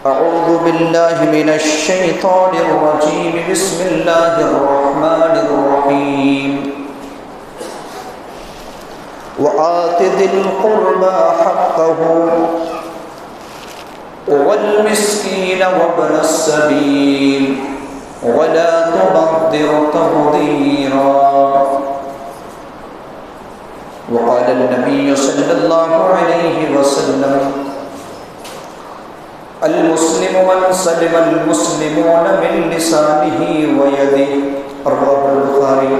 أعوذ بالله من الشيطان الرجيم بسم الله الرحمن الرحيم وآت ذي القربى حقه والمسكين وابن السبيل ولا تبذر تبذيرا وقال النبي صلى الله عليه وسلم المسلم من سلم المسلمون من لسانه ويده رواه البخاري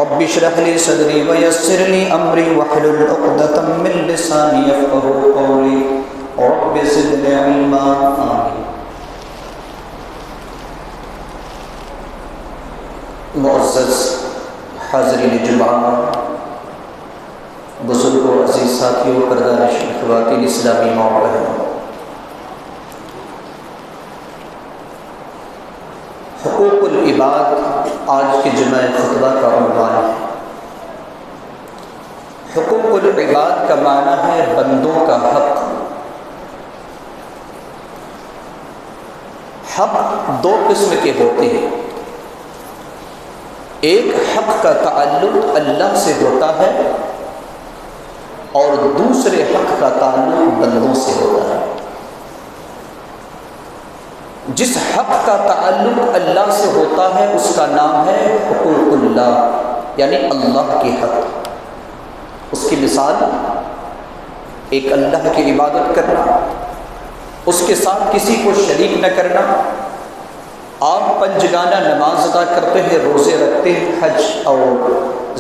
رب اشرح لي صدري ويسر لي امري واحلل عقدة من لساني يفقهوا قولي رب زدني علما آمين. معزز حاضرین جمعہ، بزرگوں، عزیز ساتھیوں، پردہ-نشین خواتین اسلامی ماں و بہنوں، حقوق العباد آج کے جمعہ خطبہ کا عنوان ہے۔ حقوق العباد کا معنی ہے بندوں کا حق۔ حق دو قسم کے ہوتے ہیں، ایک حق کا تعلق اللہ سے ہوتا ہے اور دوسرے حق کا تعلق بندوں سے ہوتا ہے۔ جس حق کا تعلق اللہ سے ہوتا ہے اس کا نام ہے حقوق اللہ، یعنی اللہ کے حق۔ اس کی مثال ایک اللہ کی عبادت کرنا، اس کے ساتھ کسی کو شریک نہ کرنا۔ آپ پنجگانہ نماز ادا کرتے ہیں، روزے رکھتے ہیں، حج اور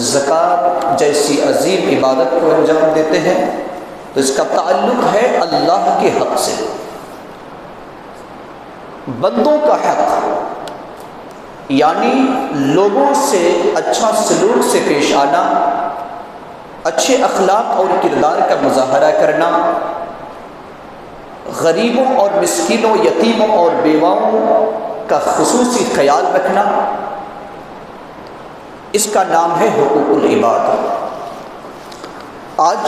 زکوٰۃ جیسی عظیم عبادت کو انجام دیتے ہیں، تو اس کا تعلق ہے اللہ کے حق سے۔ بندوں کا حق یعنی لوگوں سے اچھا سلوک سے پیش آنا، اچھے اخلاق اور کردار کا مظاہرہ کرنا، غریبوں اور مسکینوں، یتیموں اور بیواؤں کا خصوصی خیال رکھنا، اس کا نام ہے حقوق العباد۔ آج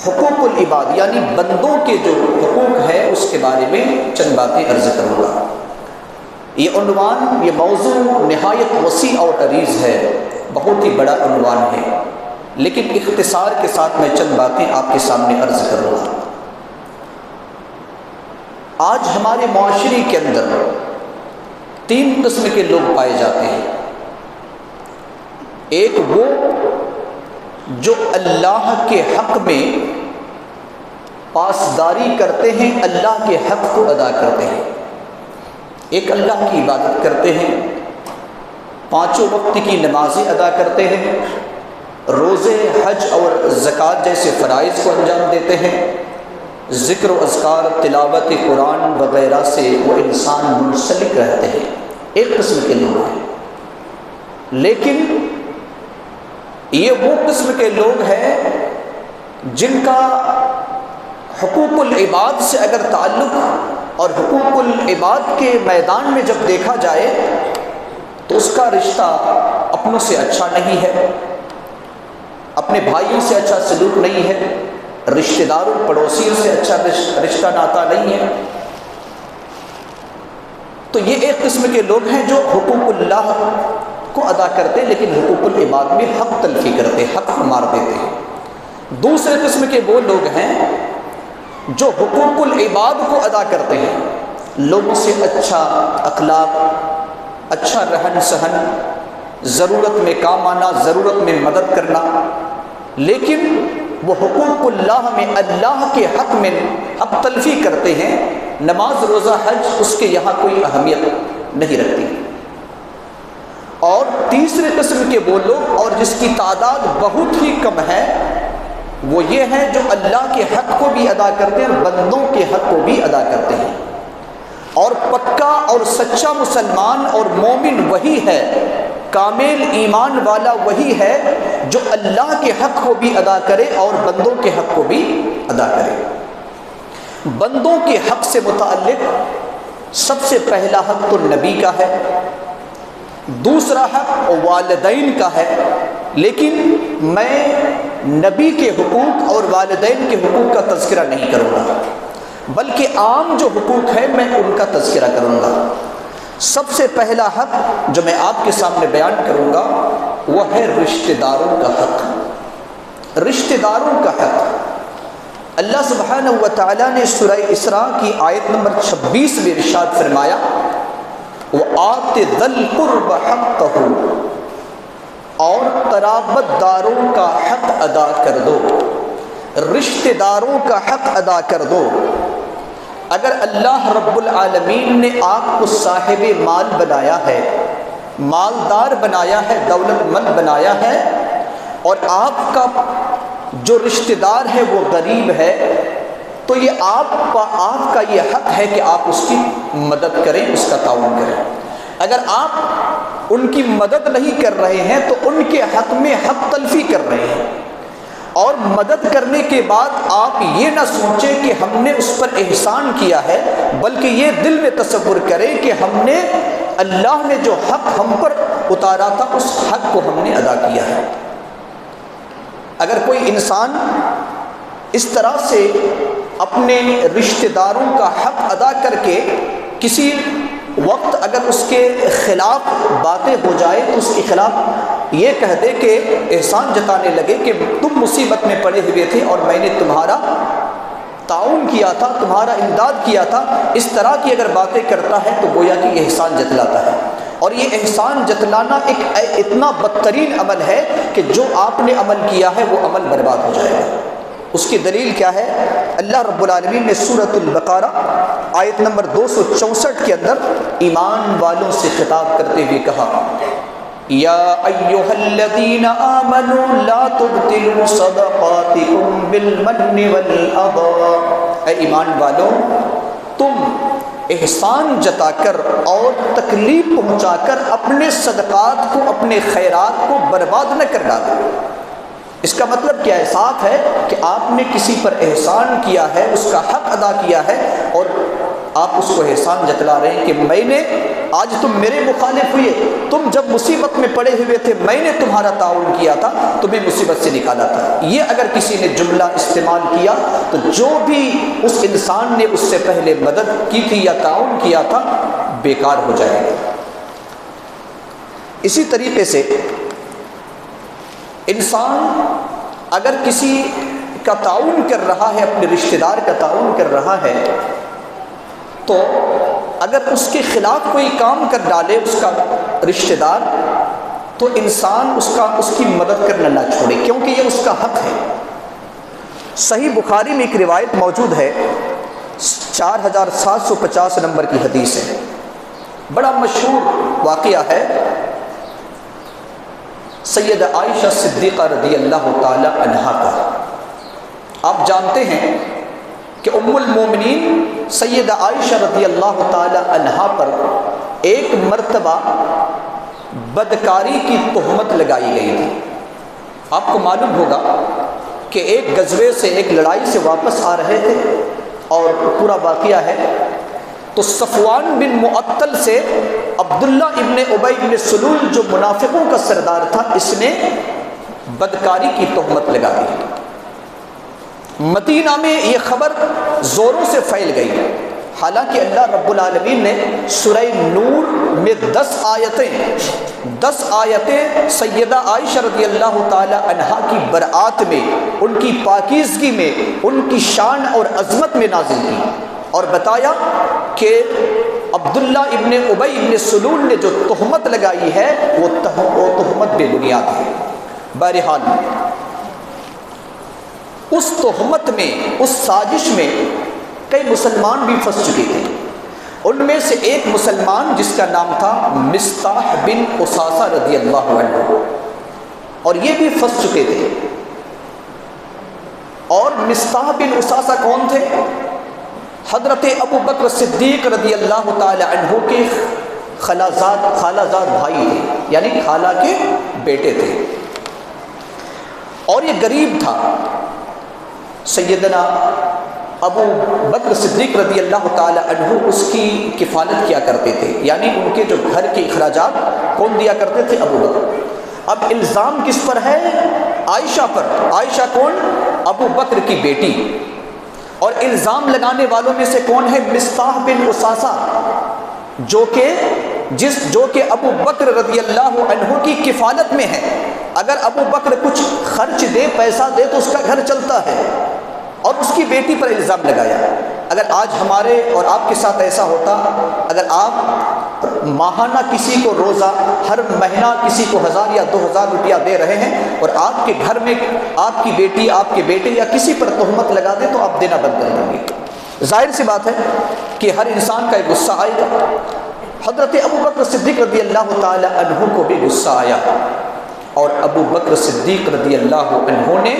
حقوق العباد یعنی بندوں کے جو حقوق ہے اس کے بارے میں چند باتیں عرض کروں گا۔ یہ عنوان، یہ موضوع نہایت وسیع اور عریض ہے، بہت ہی بڑا عنوان ہے، لیکن اختصار کے ساتھ میں چند باتیں آپ کے سامنے عرض کروں گا۔ آج ہمارے معاشرے کے اندر تین قسم کے لوگ پائے جاتے ہیں۔ ایک وہ جو اللہ کے حق میں پاسداری کرتے ہیں، اللہ کے حق کو ادا کرتے ہیں۔ ایک اللہ کی عبادت کرتے ہیں، پانچوں وقت کی نمازیں ادا کرتے ہیں، روزے، حج اور زکوٰۃ جیسے فرائض کو انجام دیتے ہیں، ذکر و اذکار، تلاوت قرآن وغیرہ سے وہ انسان منسلک رہتے ہیں۔ ایک قسم کے لوگ ہیں۔ لیکن یہ وہ قسم کے لوگ ہیں جن کا حقوق العباد سے اگر تعلق، اور حقوق العباد کے میدان میں جب دیکھا جائے تو اس کا رشتہ اپنوں سے اچھا نہیں ہے، اپنے بھائیوں سے اچھا سلوک نہیں ہے، رشتہ داروں پڑوسیوں سے اچھا رشتہ ناتا نہیں ہے۔ تو یہ ایک قسم کے لوگ ہیں جو حقوق اللہ کو ادا کرتے لیکن حقوق العباد میں حق تلفی کرتے، حق مار دیتے ہیں۔ دوسرے قسم کے وہ لوگ ہیں جو حقوق العباد کو ادا کرتے ہیں، لوگوں سے اچھا اخلاق، اچھا رہن سہن، ضرورت میں کام آنا، ضرورت میں مدد کرنا، لیکن وہ حقوق اللہ میں اللہ کے حق میں حق تلفی کرتے ہیں۔ نماز، روزہ، حج اس کے یہاں کوئی اہمیت نہیں رکھتی۔ اور تیسرے قسم کے وہ لوگ، اور جس کی تعداد بہت ہی کم ہے، وہ یہ ہیں جو اللہ کے حق کو بھی ادا کرتے ہیں، بندوں کے حق کو بھی ادا کرتے ہیں۔ اور پکا اور سچا مسلمان اور مومن وہی ہے، کامل ایمان والا وہی ہے جو اللہ کے حق کو بھی ادا کرے اور بندوں کے حق کو بھی ادا کرے۔ بندوں کے حق سے متعلق سب سے پہلا حق تو نبی کا ہے، دوسرا حق والدین کا ہے، لیکن میں نبی کے حقوق اور والدین کے حقوق کا تذکرہ نہیں کروں گا۔ بلکہ عام جو حقوق ہیں میں ان کا تذکرہ کروں گا۔ سب سے پہلا حق جو میں آپ کے سامنے بیان کروں گا وہ ہے رشتہ داروں کا حق۔ رشتہ داروں کا حق اللہ سبحانہ و تعالیٰ نے سورہ اسراء کی آیت نمبر 26 میں ارشاد فرمایا، وَآتِ ذَا الْقُرْبَ حَقَّهُ، اور قرابت داروں کا حق ادا کر دو، رشتہ داروں کا حق ادا کر دو۔ اگر اللہ رب العالمین نے آپ کو صاحب مال بنایا ہے، مالدار بنایا ہے، دولت مند بنایا ہے، اور آپ کا جو رشتہ دار ہے وہ غریب ہے، تو یہ آپ کا یہ حق ہے کہ آپ اس کی مدد کریں، اس کا تعاون کریں۔ اگر آپ ان کی مدد نہیں کر رہے ہیں تو ان کے حق میں حق تلفی کر رہے ہیں، اور مدد کرنے کے بعد آپ یہ نہ سوچیں کہ ہم نے اس پر احسان کیا ہے، بلکہ یہ دل میں تصور کریں کہ ہم نے اللہ نے جو حق ہم پر اتارا تھا اس حق کو ہم نے ادا کیا ہے۔ اگر کوئی انسان اس طرح سے اپنے رشتہ داروں کا حق ادا کر کے کسی وقت اگر اس کے خلاف باتیں ہو جائے تو اس کے خلاف یہ کہہ دے کہ احسان جتانے لگے کہ تم مصیبت میں پڑے ہوئے تھے اور میں نے تمہارا تعاون کیا تھا، تمہارا امداد کیا تھا، اس طرح کی اگر باتیں کرتا ہے تو گویا کہ یہ احسان جتلاتا ہے، اور یہ احسان جتلانا ایک اتنا بدترین عمل ہے کہ جو آپ نے عمل کیا ہے وہ عمل برباد ہو جائے گا۔ اس کی دلیل کیا ہے؟ اللہ رب العالمین نے سورۃ البقرہ آیت نمبر 264 کے اندر ایمان والوں سے خطاب کرتے ہوئے کہا، یا ایھا الذین آمنوا لا تبطلوا صدقاتکم بالمن والأذى، اے ایمان والوں تم احسان جتا کر اور تکلیف پہنچا کر اپنے صدقات کو، اپنے خیرات کو برباد نہ کر ڈالو۔ اس کا مطلب کیا ہے؟ صاف ہے کہ آپ نے کسی پر احسان کیا ہے، اس کا حق ادا کیا ہے، اور آپ اس کو احسان جتلا رہے ہیں کہ میں نے، آج تم میرے مخالف ہوئے، تم جب مصیبت میں پڑے ہوئے تھے میں نے تمہارا تعاون کیا تھا، تمہیں مصیبت سے نکالا تھا۔ یہ اگر کسی نے جملہ استعمال کیا تو جو بھی اس انسان نے اس سے پہلے مدد کی تھی یا تعاون کیا تھا بیکار ہو جائے گا۔ اسی طریقے سے انسان اگر کسی کا تعاون کر رہا ہے، اپنے رشتہ دار کا تعاون کر رہا ہے، تو اگر اس کے خلاف کوئی کام کر ڈالے اس کا رشتہ دار، تو انسان اس کی مدد کرنا نہ چھوڑے، کیونکہ یہ اس کا حق ہے۔ صحیح بخاری میں ایک روایت موجود ہے، 4750 نمبر کی حدیث ہے، بڑا مشہور واقعہ ہے۔ سیدہ عائشہ صدیقہ رضی اللہ تعالی عنہا کا، آپ جانتے ہیں کہ ام المومنین سیدہ عائشہ رضی اللہ تعالی عنہا پر ایک مرتبہ بدکاری کی تہمت لگائی گئی تھی۔ آپ کو معلوم ہوگا کہ ایک غزوے سے، ایک لڑائی سے واپس آ رہے تھے، اور پورا واقعہ ہے تو صفوان بن معطل سے عبداللہ ابن ابی ابن سلول جو منافقوں کا سردار تھا، اس نے بدکاری کی تہمت لگا دی۔ مدینہ میں یہ خبر زوروں سے پھیل گئی، حالانکہ اللہ رب العالمین نے سورہ نور میں 10 آیتیں سیدہ عائشہ رضی اللہ تعالی عنہا کی برآت میں، ان کی پاکیزگی میں، ان کی شان اور عظمت میں نازل کی، اور بتایا کہ عبداللہ ابن ابی ابن سلول نے جو تہمت لگائی ہے وہ تہمت بے بنیاد ہے۔ بہرحال اس تہمت میں، اس سازش میں کئی مسلمان بھی پھنس چکے تھے۔ ان میں سے ایک مسلمان جس کا نام تھا مصطح بن اساسہ رضی اللہ عنہ، اور یہ بھی پھنس چکے تھے۔ اور مصطح بن اساسہ کون تھے؟ حضرت ابو بکر صدیق رضی اللہ تعالی عنہ کے خالہ زاد بھائی تھے، یعنی خالہ کے بیٹے تھے، اور یہ غریب تھا۔ سیدنا ابو بکر صدیق رضی اللہ تعالی عنہ اس کی کفالت کیا کرتے تھے، یعنی ان کے جو گھر کے اخراجات کون دیا کرتے تھے؟ ابو بکر۔ اب الزام کس پر ہے؟ عائشہ پر۔ عائشہ کون؟ ابو بکر کی بیٹی۔ اور الزام لگانے والوں میں سے کون ہے؟ مصطح بن اساسہ، جو کہ ابو بکر رضی اللہ عنہ کی کفالت میں ہے۔ اگر ابو بکر کچھ خرچ دے، پیسہ دے تو اس کا گھر چلتا ہے، اور اس کی بیٹی پر الزام لگایا۔ اگر آج ہمارے اور آپ کے ساتھ ایسا ہوتا، اگر آپ ماہانہ کسی کو روزہ، ہر مہینہ کسی کو 1000 یا 2000 روپیہ دے رہے ہیں، اور آپ کے گھر میں آپ کی بیٹی، آپ کے بیٹے یا کسی پر تہمت لگا دے، تو آپ دینا بند کر دیں گے۔ ظاہر سی بات ہے کہ ہر انسان کا ایک غصہ آئے گا۔ حضرت ابو بکر صدیق رضی اللہ تعالی عنہ کو بھی غصہ آیا، اور ابو بکر صدیق رضی اللہ عنہ نے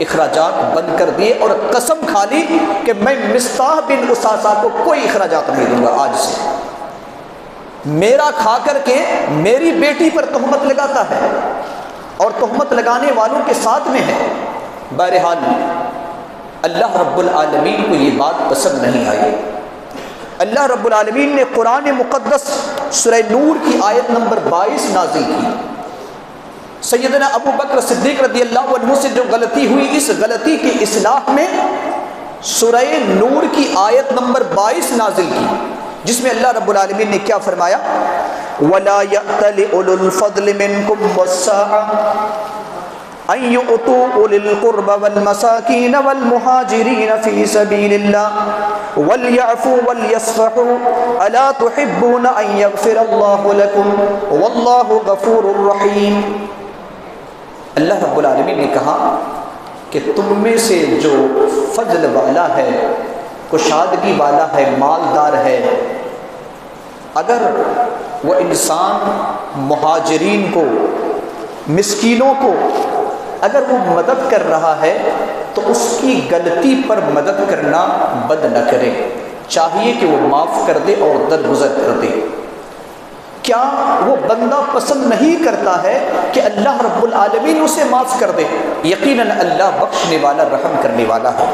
اخراجات بند کر دیے اور قسم کھا لی کہ میں مصطح بن اساسہ کو کوئی اخراجات نہیں دوں گا آج سے۔ میرا کھا کر کے میری بیٹی پر تہمت لگاتا ہے اور تہمت لگانے والوں کے ساتھ میں ہے۔ بہرحال اللہ رب العالمین کو یہ بات پسند نہیں آئی۔ اللہ رب العالمین نے قرآن مقدس سورہ نور کی آیت نمبر 22 نازل کی۔ سیدنا ابو بکر صدیق رضی اللہ عنہ سے جو غلطی ہوئی، اس غلطی کی اصلاح میں سورہ نور کی آیت نمبر 22 نازل کی، جس میں اللہ رب العالمین نے کیا فرمایا؟ وَلَا يَأْتَلِ أُولُو الْفَضْلِ مِنْكُمْ وَالسَّعَةِ أَن يُؤْتُوا أُولِي الْقُرْبَى وَالْمَسَاكِينَ وَالْمُهَاجِرِينَ فِي سَبِيلِ اللَّهِ وَلْيَعْفُوا وَلْيَصْفَحُوا أَلَا تُحِبُّونَ أَن يَغْفِرَ اللَّهُ لَكُمْ وَاللَّهُ غَفُورٌ رَحِيمٌ۔ اللہ رب العالمین نے کہا کہ تم میں سے جو فضل والا ہے، کشادگی والا ہے، مالدار ہے، اگر وہ انسان مہاجرین کو، مسکینوں کو اگر وہ مدد کر رہا ہے تو اس کی غلطی پر مدد کرنا بد نہ کرے، چاہیے کہ وہ معاف کر دے اور درگزر کر دے۔ کیا وہ بندہ پسند نہیں کرتا ہے کہ اللہ رب العالمین اسے معاف کر دے؟ یقیناً اللہ بخشنے والا، رحم کرنے والا ہے۔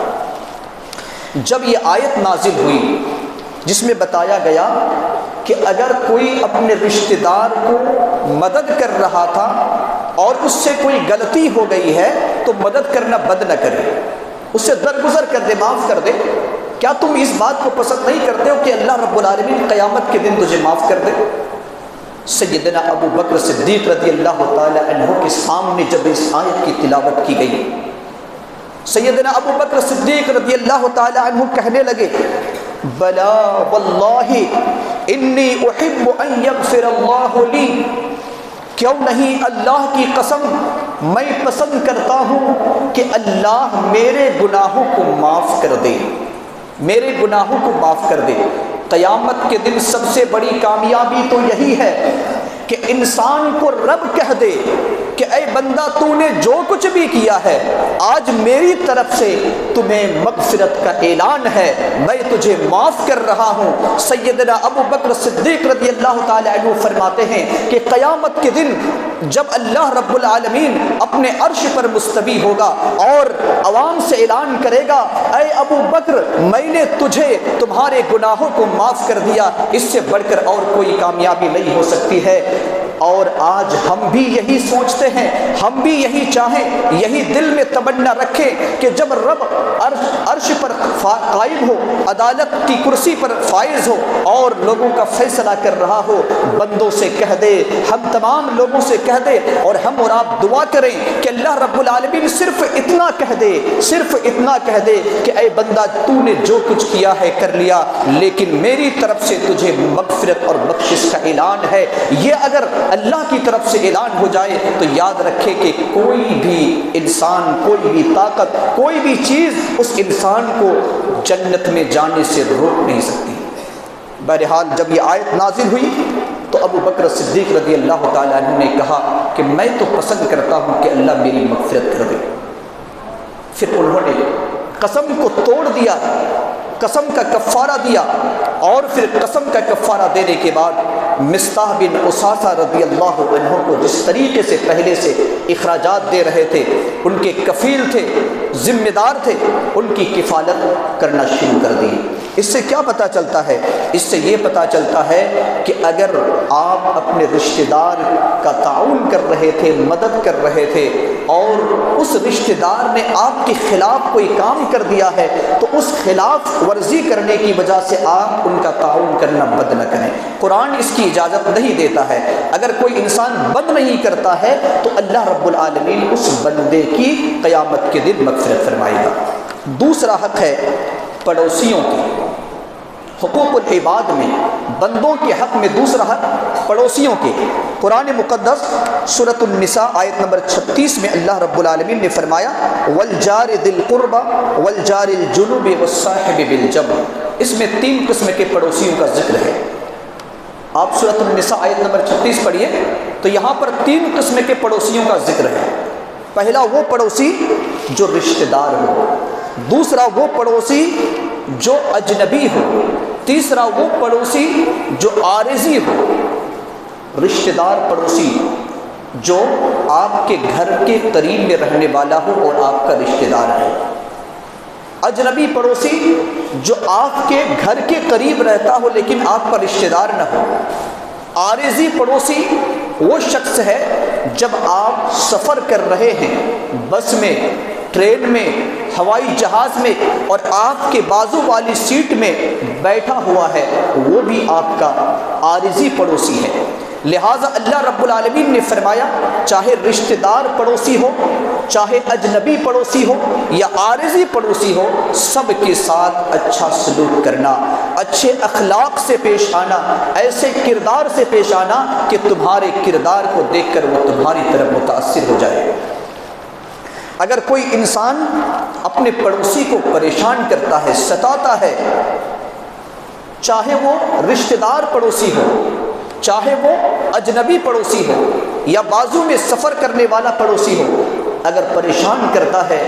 جب یہ آیت نازل ہوئی جس میں بتایا گیا کہ اگر کوئی اپنے رشتہ دار کو مدد کر رہا تھا اور اس سے کوئی غلطی ہو گئی ہے تو مدد کرنا بد نہ کرے، اسے درگزر کر دے، معاف کر دے۔ کیا تم اس بات کو پسند نہیں کرتے ہو کہ اللہ رب العالمین قیامت کے دن تجھے معاف کر دے؟ سیدنا ابو بکر صدیق رضی اللہ تعالی عنہ کے سامنے جب اس آیت کی تلاوت کی گئی، سیدنا ابو بکر صدیق رضی اللہ تعالی عنہ کہنے لگے بلا واللہ انی احب ان یغفر اللہ لی، کیوں نہیں اللہ کی قسم میں پسند کرتا ہوں کہ اللہ میرے گناہوں کو معاف کر دے، میرے گناہوں کو معاف کر دے۔ قیامت کے دن سب سے بڑی کامیابی تو یہی ہے کہ انسان کو رب کہہ دے کہ اے بندہ تو نے جو کچھ بھی کیا ہے آج میری طرف سے تمہیں مغفرت کا اعلان ہے، میں تجھے معاف کر رہا ہوں۔ سیدنا ابو بکر صدیق رضی اللہ تعالی عنہ فرماتے ہیں کہ قیامت کے دن جب اللہ رب العالمین اپنے عرش پر مستوی ہوگا اور عوام سے اعلان کرے گا اے ابو بکر میں نے تجھے تمہارے گناہوں کو معاف کر دیا، اس سے بڑھ کر اور کوئی کامیابی نہیں ہو سکتی ہے۔ اور آج ہم بھی یہی سوچتے ہیں، ہم بھی یہی چاہیں، یہی دل میں تمنا رکھیں کہ جب رب عرش پر قائم ہو، عدالت کی کرسی پر فائز ہو اور لوگوں کا فیصلہ کر رہا ہو، بندوں سے کہہ دے، ہم تمام لوگوں سے کہہ دے اور ہم اور آپ دعا کریں کہ اللہ رب العالمین صرف اتنا کہہ دے، صرف اتنا کہہ دے کہ اے بندہ تو نے جو کچھ کیا ہے کر لیا، لیکن میری طرف سے تجھے مغفرت اور بخشش کا اعلان ہے۔ یہ اگر اللہ کی طرف سے اعلان ہو جائے تو یاد رکھے کہ کوئی بھی انسان، کوئی بھی طاقت، کوئی بھی چیز اس انسان کو جنت میں جانے سے روک نہیں سکتی۔ بہرحال جب یہ آیت نازل ہوئی تو ابو بکر صدیق رضی اللہ تعالیٰ عنہ نے کہا کہ میں تو پسند کرتا ہوں کہ اللہ میری مغفرت کر دے۔ پھر انہوں نے قسم کو توڑ دیا، قسم کا کفارہ دیا، اور پھر قسم کا کفارہ دینے کے بعد مصطح بن اساسہ رضی اللہ عنہ کو جس طریقے سے پہلے سے اخراجات دے رہے تھے، ان کے کفیل تھے، ذمہ دار تھے، ان کی کفالت کرنا شروع کر دی۔ اس سے کیا پتہ چلتا ہے؟ اس سے یہ پتہ چلتا ہے کہ اگر آپ اپنے رشتہ دار کا تعاون کر رہے تھے، مدد کر رہے تھے، اور اس رشتہ دار نے آپ کے خلاف کوئی کام کر دیا ہے تو اس خلاف ورزی کرنے کی وجہ سے آپ ان کا تعاون کرنا بد نہ کریں۔ قرآن اس کی اجازت نہیں دیتا ہے۔ اگر کوئی انسان بد نہیں کرتا ہے تو اللہ رب العالمین اس بندے کی قیامت کے دن مغفرت فرمائے گا۔ دوسرا حق ہے پڑوسیوں کی۔ حقوق العباد میں بندوں کے حق میں دوسرا حق پڑوسیوں کے۔ قرآن مقدس سورۃ النساء آیت نمبر 36 میں اللہ رب العالمین نے فرمایا والجار ذی القربى والجار الجنب والصاحب بالجنب۔ اس میں 3 قسم کے پڑوسیوں کا ذکر ہے۔ آپ سورۃ النساء آیت نمبر 36 پڑھیے تو یہاں پر 3 قسم کے پڑوسیوں کا ذکر ہے۔ پہلا وہ پڑوسی جو رشتہ دار ہو، دوسرا وہ پڑوسی جو اجنبی ہو، تیسرا وہ پڑوسی جو عارضی ہو۔ رشتہ دار پڑوسی جو آپ کے گھر کے قریب میں رہنے والا ہو اور آپ کا رشتہ دار ہے۔ اجنبی پڑوسی جو آپ کے گھر کے قریب رہتا ہو لیکن آپ کا رشتہ دار نہ ہو۔ عارضی پڑوسی وہ شخص ہے جب آپ سفر کر رہے ہیں، بس میں، ٹرین میں، ہوائی جہاز میں، اور آپ کے بازو والی سیٹ میں بیٹھا ہوا ہے، وہ بھی آپ کا عارضی پڑوسی ہے۔ لہٰذا اللہ رب العالمین نے فرمایا چاہے رشتہ دار پڑوسی ہو، چاہے اجنبی پڑوسی ہو یا عارضی پڑوسی ہو، سب کے ساتھ اچھا سلوک کرنا، اچھے اخلاق سے پیش آنا، ایسے کردار سے پیش آنا کہ تمہارے کردار کو دیکھ کر وہ تمہاری طرف متاثر ہو جائے۔ اگر کوئی انسان اپنے پڑوسی کو پریشان کرتا ہے، ستاتا ہے، چاہے وہ رشتہ دار پڑوسی ہو، چاہے وہ اجنبی پڑوسی ہو یا بازو میں سفر کرنے والا پڑوسی ہو، اگر پریشان کرتا ہے،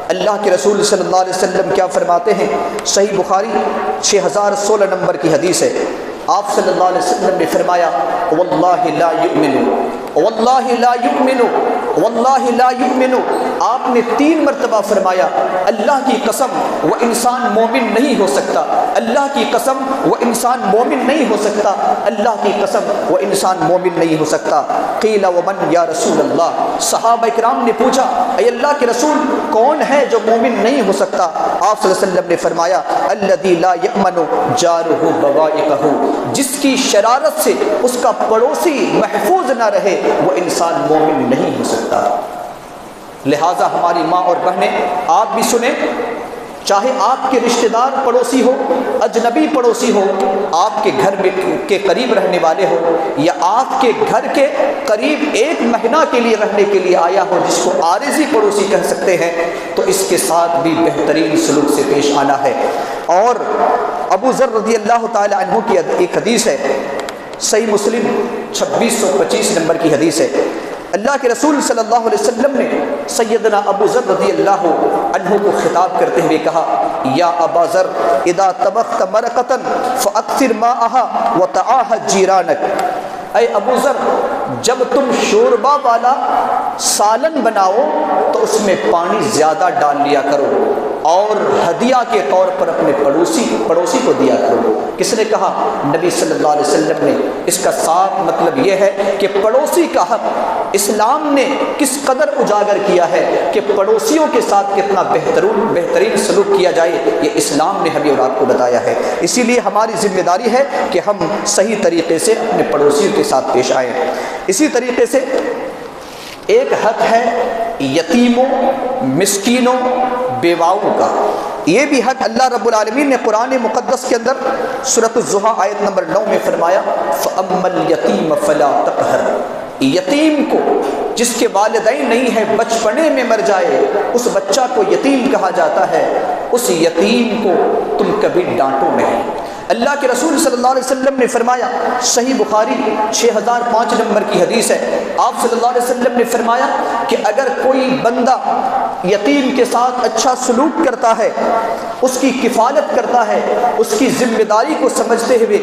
اللہ کے رسول صلی اللہ علیہ وسلم کیا فرماتے ہیں؟ صحیح بخاری 6016 نمبر کی حدیث ہے۔ آپ صلی اللہ علیہ وسلم نے فرمایا واللہ لا یؤمن، واللہ لا یؤمن، واللہ لا یؤمن۔ آپ نے 3 مرتبہ فرمایا اللہ کی قسم وہ انسان مومن نہیں ہو سکتا، اللہ کی قسم وہ انسان مومن نہیں ہو سکتا، اللہ کی قسم وہ انسان مومن نہیں ہو سکتا۔ قیل ومن یا رسول اللہ، صحابہ کرام نے پوچھا اے اللہ کے رسول کون ہے جو مومن نہیں ہو سکتا؟ آپ صلی اللہ علیہ وسلم نے فرمایا الذی لا یأمن جارہ بوائقہ، جس کی شرارت سے اس کا پڑوسی محفوظ نہ رہے وہ انسان مومن نہیں ہو سکتا۔ لہٰذا ہماری ماں اور بہنیں آپ بھی سنیں، چاہے آپ کے رشتہ دار پڑوسی ہو، اجنبی پڑوسی ہو، آپ کے گھر کے قریب رہنے والے ہو یا آپ کے گھر کے قریب 1 مہینہ کے لیے رہنے کے لیے آیا ہو جس کو عارضی پڑوسی کہہ سکتے ہیں، تو اس کے ساتھ بھی بہترین سلوک سے پیش آنا ہے۔ اور ابو ذر رضی اللہ تعالی عنہ کی ایک حدیث ہے، صحیح مسلم 2625 نمبر کی حدیث ہے۔ اللہ کے رسول صلی اللہ علیہ وسلم نے سیدنا ابو ذر رضی اللہ عنہ کو خطاب کرتے ہوئے کہا یا ابا ذر اذا طبخت مرقۃ فاکثر ماءها وتعاهد جیرانک، اے ابو ذر جب تم شوربہ والا سالن بناؤ تو اس میں پانی زیادہ ڈال لیا کرو اور ہدیہ کے طور پر اپنے پڑوسی کو دیا کرو۔ کس نے کہا؟ نبی صلی اللہ علیہ وسلم نے۔ اس کا صاف مطلب یہ ہے کہ پڑوسی کا حق اسلام نے کس قدر اجاگر کیا ہے کہ پڑوسیوں کے ساتھ کتنا بہترین سلوک کیا جائے، یہ اسلام نے ہمیں اور آپ کو بتایا ہے۔ اسی لیے ہماری ذمہ داری ہے کہ ہم صحیح طریقے سے اپنے پڑوسیوں کے ساتھ پیش آئیں۔ اسی طریقے سے ایک حق ہے یتیموں، مسکینوں، بیواؤں کا۔ یہ بھی حق اللہ رب العالمین نے قرآن مقدس کے اندر سورۃ الضحیٰ آیت نمبر 9 میں فرمایا فَأَمَّا الْيَتِيمَ فَلَا تَقْهَرْ، یتیم کو جس کے والدین نہیں ہیں، بچپنے میں مر جائے، اس بچہ کو یتیم کہا جاتا ہے، اس یتیم کو تم کبھی ڈانٹو نہیں۔ اللہ کے رسول صلی اللہ علیہ وسلم نے فرمایا، صحیح بخاری 6005 نمبر کی حدیث ہے، آپ صلی اللہ علیہ وسلم نے فرمایا کہ اگر کوئی بندہ یتیم کے ساتھ اچھا سلوک کرتا ہے اس کی کفالت کرتا ہے، اس کی ذمہ داری کو سمجھتے ہوئے،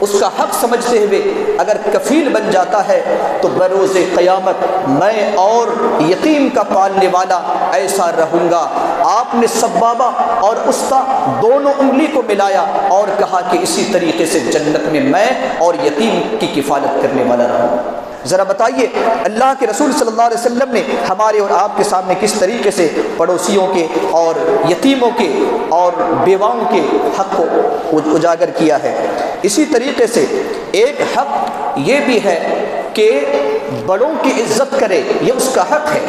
اس کا حق سمجھتے ہوئے اگر کفیل بن جاتا ہے تو بروز قیامت میں اور یتیم کا پالنے والا ایسا رہوں گا۔ آپ نے سبابہ اور استا دونوں انگلی کو ملایا اور کہا کہ اسی طریقے سے جنت میں میں اور یتیم کی کفالت کرنے والا رہوں۔ ذرا بتائیے اللہ کے رسول صلی اللہ علیہ وسلم نے ہمارے اور آپ کے سامنے کس طریقے سے پڑوسیوں کے اور یتیموں کے اور بیواؤں کے حق کو اجاگر کیا ہے۔ اسی طریقے سے ایک حق یہ بھی ہے کہ بڑوں کی عزت کرے، یہ اس کا حق ہے،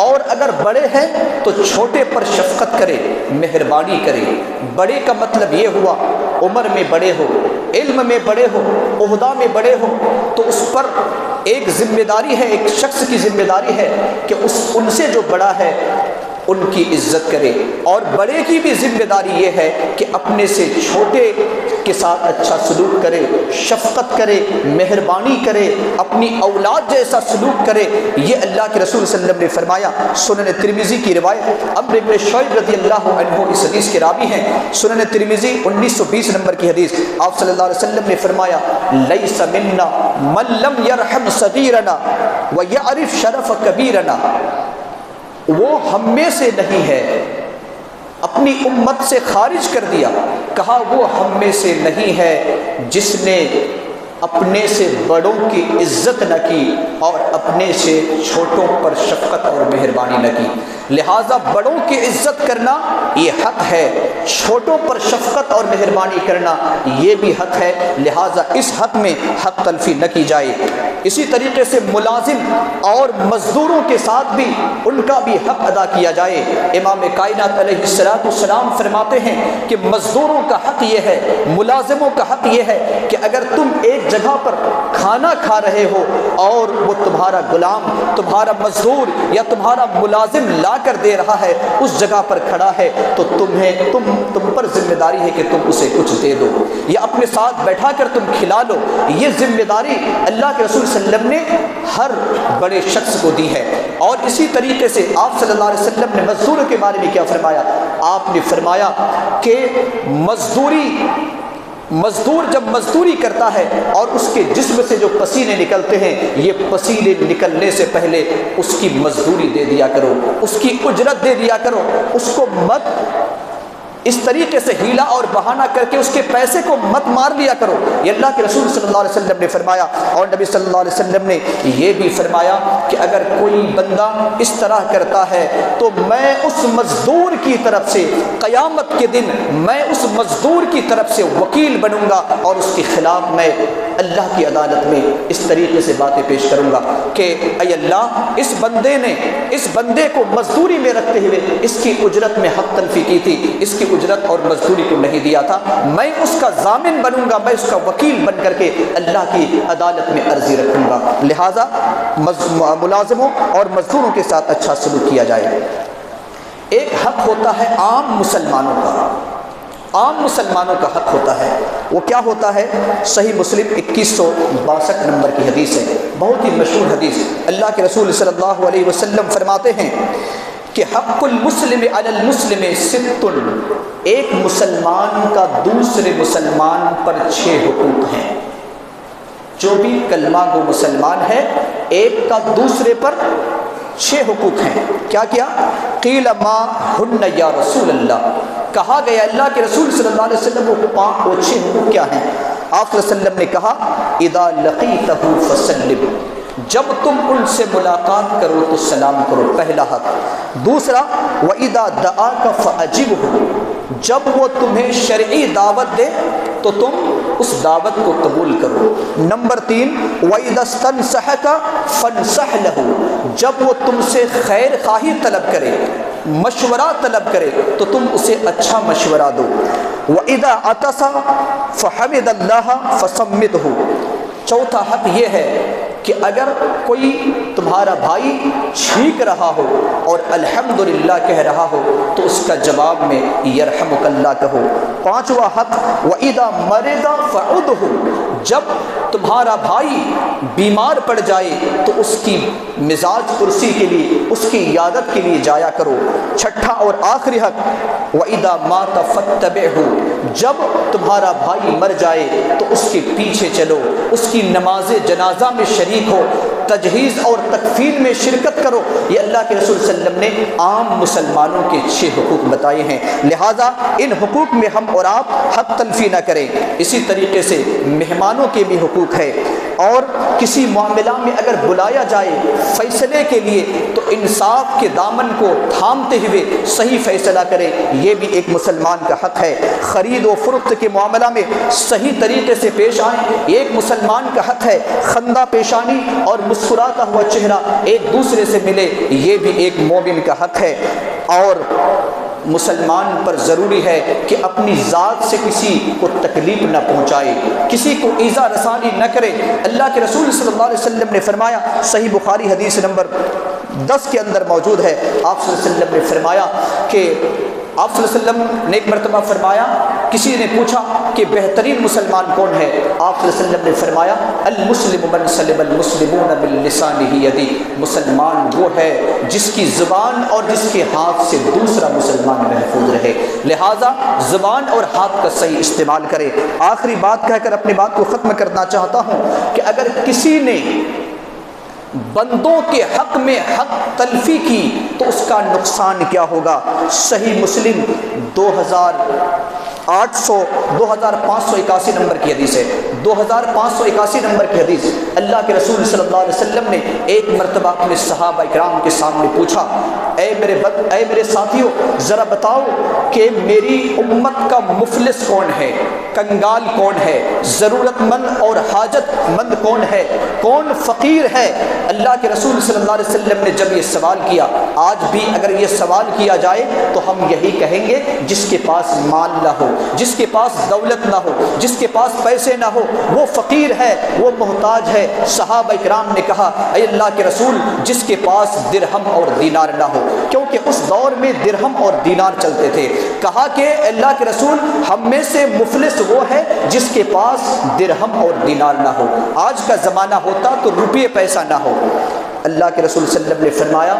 اور اگر بڑے ہیں تو چھوٹے پر شفقت کرے، مہربانی کرے۔ بڑے کا مطلب یہ ہوا عمر میں بڑے ہو، علم میں بڑے ہو، عہدہ میں بڑے ہو، تو اس پر ایک ذمہ داری ہے، ایک شخص کی ذمہ داری ہے کہ ان سے جو بڑا ہے ان کی عزت کرے، اور بڑے کی بھی ذمہ داری یہ ہے کہ اپنے سے چھوٹے کے ساتھ اچھا سلوک کرے، شفقت کرے، مہربانی کرے، اپنی اولاد جیسا سلوک کرے۔ یہ اللہ کے رسول صلی اللہ علیہ وسلم نے فرمایا۔ سنن ترمذی کی روایت، عمرو بن شعیب رضی اللہ عنہ اس حدیث کے راوی ہیں، سنن ترمذی 1920 نمبر کی حدیث۔ آپ صلی اللہ علیہ وسلم نے فرمایا لیس منا من لم یرحم صغیرنا ویعرف شرف کبیرنا، وہ ہم میں سے نہیں ہے، اپنی امت سے خارج کر دیا، کہا وہ ہم میں سے نہیں ہے جس نے اپنے سے بڑوں کی عزت نہ کی اور اپنے سے چھوٹوں پر شفقت اور مہربانی نہ کی۔ لہٰذا بڑوں کی عزت کرنا یہ حق ہے، چھوٹوں پر شفقت اور مہربانی کرنا یہ بھی حق ہے، لہٰذا اس حق میں حق تلفی نہ کی جائے۔ اسی طریقے سے ملازم اور مزدوروں کے ساتھ بھی ان کا بھی حق ادا کیا جائے۔ امام کائنات علیہ السلام فرماتے ہیں کہ مزدوروں کا حق یہ ہے، ملازموں کا حق یہ ہے کہ اگر تم ایک جگہ پر کھانا کھا رہے ہو اور وہ تمہارا غلام، تمہارا مزدور یا تمہارا ملازم لا کر دے رہا ہے، اس جگہ پر کھڑا ہے، تو تم پر ذمہ داری ہے کہ تم اسے کچھ دے دو یا اپنے ساتھ بیٹھا کر تم کھلا لو۔ یہ ذمہ داری اللہ کے رسول صلی اللہ علیہ وسلم نے ہر بڑے شخص کو دی ہے۔ اور اسی طریقے سے آپ صلی اللہ علیہ وسلم نے مزدوروں کے بارے میں کیا فرمایا؟ آپ نے فرمایا کہ مزدور جب مزدوری کرتا ہے اور اس کے جسم سے جو پسینے نکلتے ہیں، یہ پسینے نکلنے سے پہلے اس کی مزدوری دے دیا کرو، اس کی اجرت دے دیا کرو، اس کو مت اس طریقے سے ہیلا اور بہانہ کر کے اس کے پیسے کو مت مار لیا کرو۔ یہ اللہ کے رسول صلی اللہ علیہ وسلم نے فرمایا۔ اور نبی صلی اللہ علیہ وسلم نے یہ بھی فرمایا کہ اگر کوئی بندہ اس طرح کرتا ہے تو میں اس مزدور کی طرف سے قیامت کے دن میں اس مزدور کی طرف سے وکیل بنوں گا اور اس کے خلاف میں اللہ کی عدالت میں اس طریقے سے باتیں پیش کروں گا کہ اے اللہ، اس بندے کو مزدوری میں رکھتے ہوئے اس کی اجرت میں حق تلفی کی تھی، اس کی اجرت اور مزدوری کو نہیں دیا تھا، میں اس کا ضامن بنوں گا، میں اس کا وکیل بن کر کے اللہ کی عدالت میں عرضی رکھوں گا۔ لہٰذا ملازموں اور مزدوروں کے ساتھ اچھا سلوک کیا جائے۔ ایک حق ہوتا ہے عام مسلمانوں کا حق ہوتا ہے۔ وہ کیا ہوتا ہے؟ صحیح مسلم 2162 نمبر کی حدیث ہے، بہت ہی مشہور حدیث۔ اللہ کے رسول صلی اللہ علیہ وسلم فرماتے ہیں کہ حق المسلم علی المسلم ست، ایک مسلمان کا دوسرے مسلمان پر 6 حقوق ہیں۔ جو بھی کلمہ گو مسلمان ہے، ایک کا دوسرے پر 6 حقوق ہیں۔ کیا؟ قیل ما ہن یا رسول اللہ، کہا گیا اللہ کے رسول صلی اللہ علیہ وسلم وہ 6 حقوق کیا ہیں؟ آپ صلی اللہ علیہ وسلم نے کہا اذا لقیتہ فسلم، جب تم ان سے ملاقات کرو تو سلام کرو، پہلا حق۔ دوسرا وَإِذَا دَعَاكَ فَأَجِبْهُ، جب وہ تمہیں شرعی دعوت دے تو تم اس دعوت کو قبول کرو۔ نمبر 3 وَإِذَا اسْتَنصَحَكَ فَانصَحْ لَهُ، جب وہ تم سے خیر خواہی طلب کرے، مشورہ طلب کرے تو تم اسے اچھا مشورہ دو۔ وَإِذَا عَطَسَ فَحَمِدَ اللَّهَ فَصَمِّتْهُ، چوتھا حق یہ ہے کہ اگر کوئی تمہارا بھائی چھینک رہا ہو اور الحمدللہ کہہ رہا ہو تو اس کا جواب میں یرحمک اللہ کہو۔ پانچواں حق وَإِذَا مَرِضَ فَعُدْهُ، جب تمہارا بھائی بیمار پڑ جائے تو اس کی مزاج پرسی کے لیے، اس کی عیادت کے لیے جایا کرو۔ چھٹا اور آخری حق، وَإِذَا مَاتَ فَاتَّبِعْهُ، جب تمہارا بھائی مر جائے تو اس کے پیچھے چلو، اس کی نماز جنازہ میں شریک ہو، تجہیز اور تکفین میں شرکت کرو۔ یہ اللہ کے رسول صلی اللہ علیہ وسلم نے عام مسلمانوں کے 6 حقوق بتائے ہیں، لہٰذا ان حقوق میں ہم اور آپ حق تلفی نہ کریں۔ اسی طریقے سے مہمانوں کے بھی حقوق ہے، اور کسی معاملہ میں اگر بلایا جائے فیصلے کے لیے تو انصاف کے دامن کو تھامتے ہوئے صحیح فیصلہ کریں، یہ بھی ایک مسلمان کا حق ہے۔ خرید و فروخت کے معاملہ میں صحیح طریقے سے پیش آئیں، یہ ایک مسلمان کا حق ہے۔ خندہ پیشانی اور مسکراتا ہوا چہرہ ایک دوسرے سے ملے، یہ بھی ایک مومن کا حق ہے۔ اور مسلمان پر ضروری ہے کہ اپنی ذات سے کسی کو تکلیف نہ پہنچائے، کسی کو ایذا رسانی نہ کرے۔ اللہ کے رسول صلی اللہ علیہ وسلم نے فرمایا، صحیح بخاری حدیث نمبر 10 کے اندر موجود ہے، آپ صلی اللہ علیہ وسلم نے فرمایا کہ آپ صلی اللہ علیہ وسلم نے ایک مرتبہ فرمایا، کسی نے پوچھا کہ بہترین مسلمان کون ہے؟ آپ صلی اللہ علیہ وسلم نے فرمایا، المسلم من سلم المسلمون باللسانہ یدی، مسلمان وہ ہے جس کی زبان اور جس کے ہاتھ سے دوسرا مسلمان محفوظ رہے، لہٰذا زبان اور ہاتھ کا صحیح استعمال کرے۔ آخری بات کہہ کر اپنی بات کو ختم کرنا چاہتا ہوں کہ اگر کسی نے بندوں کے حق میں حق تلفی کی تو اس کا نقصان کیا ہوگا؟ صحیح مسلم 2581 نمبر کی حدیث ہے، 2581 نمبر کی حدیث۔ اللہ کے رسول صلی اللہ علیہ وسلم نے ایک مرتبہ اپنے صحابہ اکرام کے سامنے پوچھا، اے میرے ساتھیوں، ذرا بتاؤ کہ میری امت کا مفلس کون ہے، کنگال کون ہے، ضرورت مند اور حاجت مند کون ہے، کون فقیر ہے؟ اللہ کے رسول صلی اللہ علیہ وسلم نے جب یہ سوال کیا، آج بھی اگر یہ سوال کیا جائے تو ہم یہی کہیں گے، جس کے پاس مال نہ ہو، جس کے پاس دولت نہ ہو، جس کے پاس پیسے نہ ہو، وہ فقیر ہے، وہ محتاج ہے۔ صحابہ اکرام نے کہا، اے اللہ کے رسول، جس کے پاس درہم اور دینار نہ ہو، کیونکہ اس دور میں درہم اور دینار چلتے تھے۔ کہا کہ اللہ کے رسول، ہم میں سے مفلس وہ ہے جس کے پاس درہم اور دینار نہ ہو، آج کا زمانہ ہوتا تو روپیے پیسہ نہ ہو۔ اللہ کے رسول صلی اللہ علیہ وسلم نے فرمایا،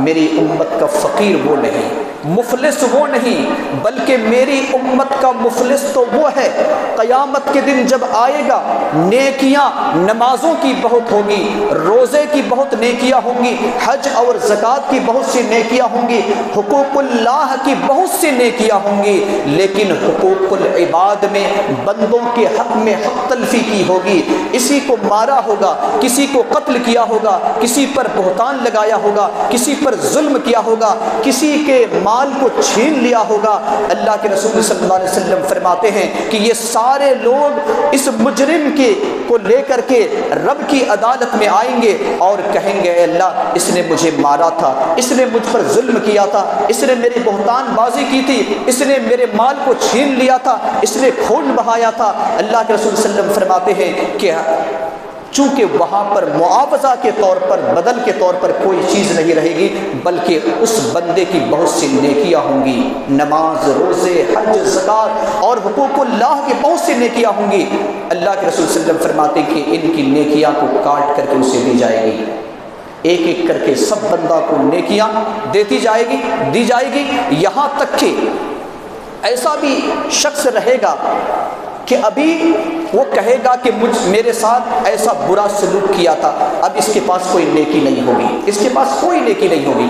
میری امت کا فقیر وہ نہیں، مفلس وہ نہیں، بلکہ میری امت کا مفلس تو وہ ہے، قیامت کے دن جب آئے گا، نیکیاں نمازوں کی بہت ہوگی، روزے کی بہت نیکیاں ہوں گی، حج اور زکوٰۃ کی بہت سی نیکیاں ہوں گی، حقوق اللہ کی بہت سی نیکیاں ہوں گی، لیکن حقوق العباد میں بندوں کے حق میں حق تلفی کی ہوگی، اسی کو مارا ہوگا، کسی کو قتل کیا ہوگا، کسی پر بہتان لگایا ہوگا، کسی پر ظلم کیا ہوگا، کسی کے مال کو چھین لیا ہوگا۔ اللہ کے رسول صلی اللہ علیہ وسلم فرماتے ہیں کہ یہ سارے لوگ اس مجرم کو لے کر کے رب کی عدالت میں آئیں گے اور کہیں گے، اے اللہ، اس نے مجھے مارا تھا، اس نے مجھ پر ظلم کیا تھا، اس نے میری بہتان بازی کی تھی، اس نے میرے مال کو چھین لیا تھا، اس نے خون بہایا تھا۔ اللہ کے رسول صلی اللہ علیہ وسلم فرماتے ہیں کہ چونکہ وہاں پر معاوضہ کے طور پر، بدل کے طور پر کوئی چیز نہیں رہے گی، بلکہ اس بندے کی بہت سی نیکیاں ہوں گی، نماز، روزے، حج، زکوٰۃ اور حقوق اللہ کی بہت سی نیکیاں ہوں گی۔ اللہ کے رسول صلی اللہ علیہ وسلم فرماتے ہیں کہ ان کی نیکیاں کو کاٹ کر کے اسے دی جائے گی، ایک ایک کر کے سب بندہ کو نیکیاں دی جائے گی، یہاں تک کہ ایسا بھی شخص رہے گا کہ ابھی وہ کہے گا کہ میرے ساتھ ایسا برا سلوک کیا تھا، اب اس کے پاس کوئی نیکی نہیں ہوگی، اس کے پاس کوئی نیکی نہیں ہوگی۔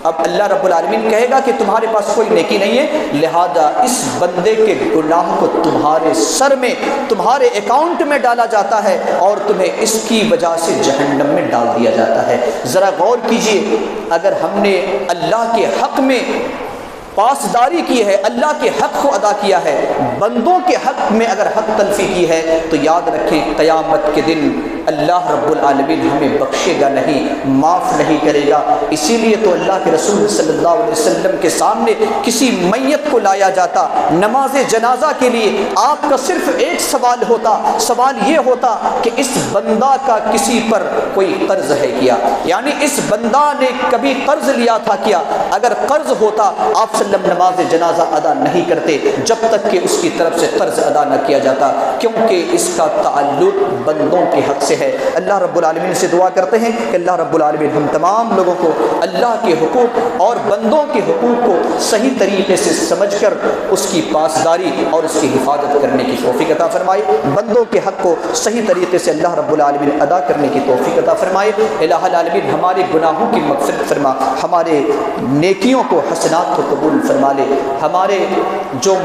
اب اللہ رب العالمین کہے گا کہ تمہارے پاس کوئی نیکی نہیں ہے، لہذا اس بندے کے گناہ کو تمہارے سر میں، تمہارے اکاؤنٹ میں ڈالا جاتا ہے اور تمہیں اس کی وجہ سے جہنم میں ڈال دیا جاتا ہے۔ ذرا غور کیجئے، اگر ہم نے اللہ کے حق میں پاسداری کی ہے، اللہ کے حق کو ادا کیا ہے، بندوں کے حق میں اگر حق تلفی کی ہے، تو یاد رکھیں قیامت کے دن اللہ رب العالمین ہمیں بخشے گا نہیں، معاف نہیں کرے گا۔ اسی لیے تو اللہ کے رسول صلی اللہ علیہ وسلم کے سامنے کسی میت کو لایا جاتا نماز جنازہ کے لیے، آپ کا صرف ایک سوال ہوتا، سوال یہ ہوتا کہ اس بندہ کا کسی پر کوئی قرض ہے کیا، یعنی اس بندہ نے کبھی قرض لیا تھا کیا؟ اگر قرض ہوتا، آپ نماز جنازہ ادا نہیں کرتے جب تک کہ اس کی طرف سے قرض ادا نہ کیا جاتا، کیونکہ اس کا تعلق بندوں کے حق سے سے ہے۔ اللہ رب العالمین سے دعا کرتے ہیں کہ اللہ رب العالمین ہم تمام لوگوں کو اللہ کے حقوق اور بندوں کے حقوق کو صحیح طریقے سے سمجھ کر اس کی پاسداری اور اس کی حفاظت کرنے کی توفیق عطا فرمائے، بندوں کے حق کو صحیح طریقے سے اللہ رب العالمین ادا کرنے کی توفیق عطا فرمائے۔ الہ العالمین ہمارے گناہوں کی مغفرت فرما، ہمارے نیکیوں کو حسنات کو قبول فرما لے، ہمارے جو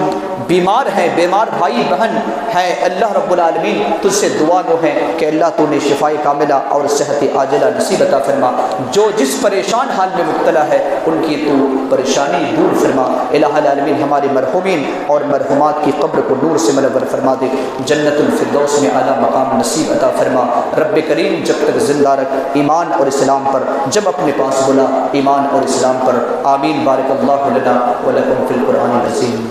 بیمار ہیں، بیمار بھائی بہن ہیں، اللہ رب العالمین تجھ سے دعا گو ہیں کہ اللہ تو نے شفائے کاملہ اور صحت عاجلہ نصیب عطا فرما، جو جس پریشان حال میں مبتلا ہے ان کی تو پریشانی دور فرما۔ الہ العالمین ہمارے مرحومین اور مرحومات کی قبر کو نور سے منور فرما دے، جنت الفردوس میں اعلیٰ مقام نصیب عطا فرما۔ رب کریم جب تک زندہ رکھ ایمان اور اسلام پر، جب اپنے پاس بلا ایمان اور اسلام پر۔ آمین۔ بارک اللہ لنا ولکم فی القرآن العظیم۔